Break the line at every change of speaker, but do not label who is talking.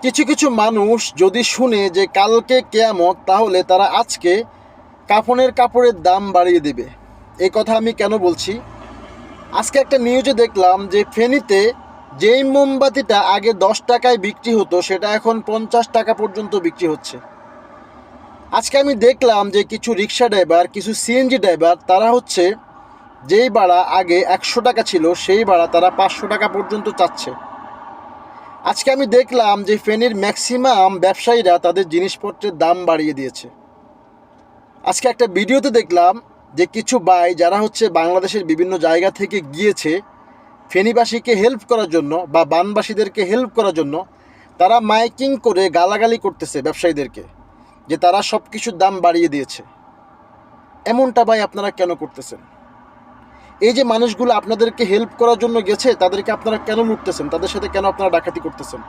কিছু কিছু মানুষ যদি শুনে যে কালকে কেয়ামত, তাহলে তারা আজকে কাফনের কাপড়ের দাম বাড়িয়ে দেবে। এই কথা আমি কেন বলছি? আজকে একটা নিউজে দেখলাম যে ফেনীতে যেই মোমবাতিটা আগে 10 টাকায় বিক্রি হতো সেটা এখন 50 টাকা পর্যন্ত বিক্রি হচ্ছে। আজকে আমি দেখলাম যে কিছু রিক্সা ড্রাইভার, কিছু সিএনজি ড্রাইভার, তারা হচ্ছে যেই ভাড়া আগে 100 টাকা ছিল সেই ভাড়া তারা 500 টাকা পর্যন্ত চাচ্ছে। আজকে আমি দেখলাম যে ফেনীর ম্যাক্সিমাম ব্যবসায়ীরা তাদের জিনিসপত্রের দাম বাড়িয়ে দিয়েছে। আজকে একটা ভিডিওতে দেখলাম যে কিছু ভাই যারা হচ্ছে বাংলাদেশের বিভিন্ন জায়গা থেকে গিয়েছে ফেনীবাসীকে হেল্প করার জন্য বা বানবাসীদেরকে হেল্প করার জন্য, তারা মাইকিং করে গালাগালি করতেছে ব্যবসায়ীদেরকে যে তারা সব কিছুর দাম বাড়িয়ে দিয়েছে। এমনটা ভাই আপনারা কেন করতেছেন? এই যে মানুষগুলো আপনাদেরকে হেল্প করার জন্য গেছে, তাদেরকে আপনারা কেন লুটতেছেন? তাদের সাথে কেন আপনারা ডাকাতি করতেছেন?